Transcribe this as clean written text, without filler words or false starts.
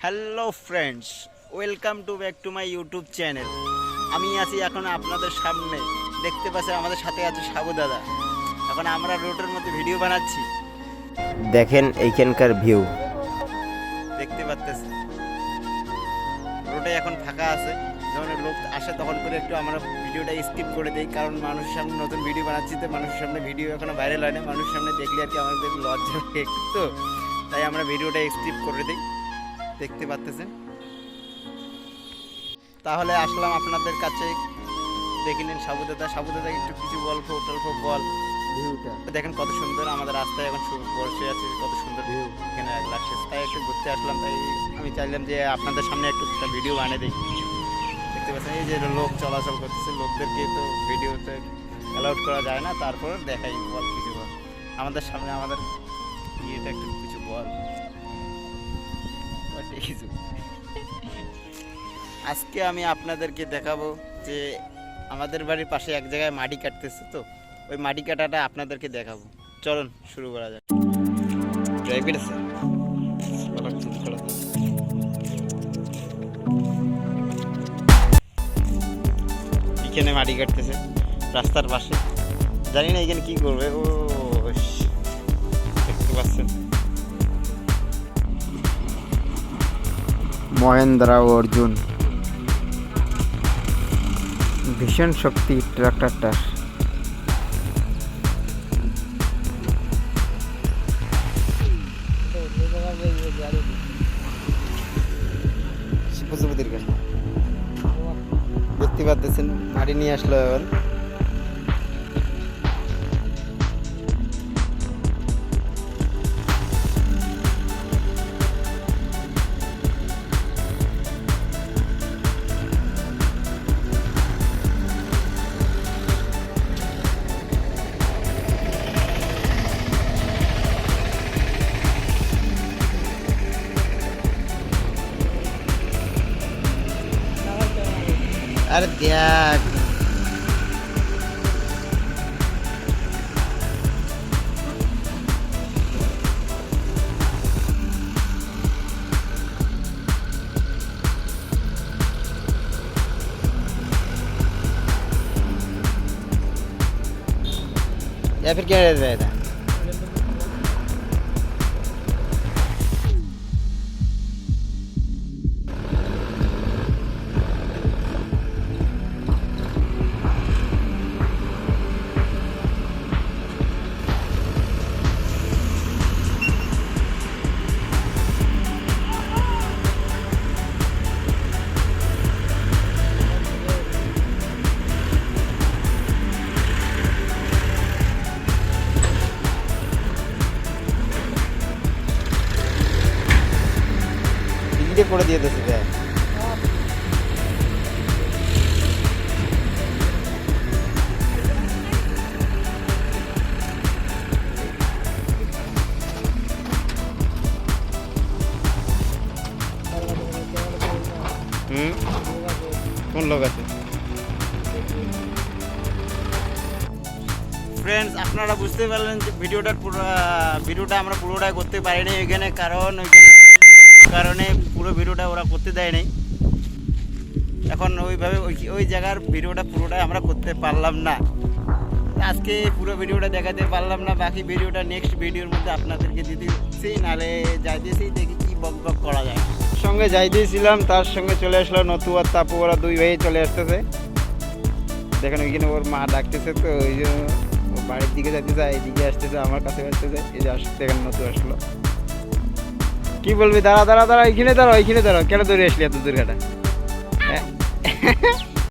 Hello friends, welcome to back to my YouTube channel. আমি আছি এখন আপনাদের সামনে, দেখতে পাচ্ছেন আমাদের সাথে আছে সাবু দাদা। এখন আমরা রোডের মধ্যে ভিডিও বানাচ্ছি, দেখেন এইখানকার ভিউ। দেখতে পাচ্ছেন রোডে এখন ফাঁকা আছে, যখন লোক আসে তখন করে একটু আমরা ভিডিওটা স্কিপ করে দিই, কারণ মানুষের সামনে নতুন ভিডিও বানাচ্ছি তো মানুষের সামনে ভিডিও এখনো ভাইরাল হয় না, মানুষের সামনে দেখলে আর কি আমাদের লজ্জা লাগে একটু, তো তাই আমরা ভিডিওটা স্কিপ করে দিই। দেখতে পাচ্ছেন, তাহলে আসলাম আপনাদের কাছে। দেখে নিন সাবু দাদা একটু কিছু গল্প টল্প বল। ভিউটা দেখেন কত সুন্দর আমাদের রাস্তায় এখন বসে আছে, কত সুন্দর ভিউ এখানে লাগছে, তাই একটু ঘুরতে আসলাম। তাই আমি চাইলাম যে আপনাদের সামনে একটু একটা ভিডিও বানিয়ে দিই। দেখতে পাচ্ছেন এই যে লোক চলাচল করতেছে, লোকদেরকে তো ভিডিওতে অ্যালাউড করা যায় না, তারপর দেখাই বল কিছু বল আমাদের সামনে, আমাদের ইয়েটা একটু কিছু বল কিছু। আজকে আমি আপনাদেরকে দেখাবো যে আমাদের বাড়ির পাশে এক জায়গায় মাটি কাটতেছে, তো ওই মাটি কাটাটা আপনাদেরকে দেখাবো। চলুন শুরু করা যাক। ড্রাইভার আছে, এখানে মাটি কাটতেছে রাস্তার পাশে, জানি না এখানে কি করবে। ও দেখতে পাচ্ছেন মহেন্দ্রা অর্জুন ভীষণ শক্তি ট্রাক্টরটার। দেখতে পাচ্ছেন মাটি নিয়ে আসলো এখন। আরে দেখ या फिर क्या रहता था। করে দিয়ে দিয়েছে দেখ। কোন লোক আছে? ফ্রেন্ডস, আপনারা বুঝতে পারলেন যে ভিডিওটা আমরা পুরোটাই করতে পারিনি এখানে, কারণ ওইখানে কারণে পুরো ভিডিওটা ওরা করতে দেয় নাই। এখন ওইভাবে ওই জায়গার ভিডিওটা পুরোটাই আমরা করতে পারলাম না, আজকে পুরো ভিডিওটা দেখাতে পারলাম না। বাকি ভিডিওটা নেক্সট ভিডিওর মধ্যে আপনাদেরকে দিতেছি, নাহলে যাই দিয়েছি দেখি কি বক করা যায়। সঙ্গে যাই দিয়েছিলাম, তার সঙ্গে চলে আসলো নতু আর তাপু, ওরা দুই ভাই চলে আসতেছে। দেখেন ওইখানে ওর মা ডাকতেছে, তো ওই জন্য বাড়ির দিকে যাইতেছে, এইদিকে আসতেছে, আমার কাছে আসতেছে। এই যে আসতে এখানে নতু আসলো। কি বলবি? দাঁড়া, এখানে দাঁড়াও, কেন দৌড়ে আসলি এত দূর ঘাটা?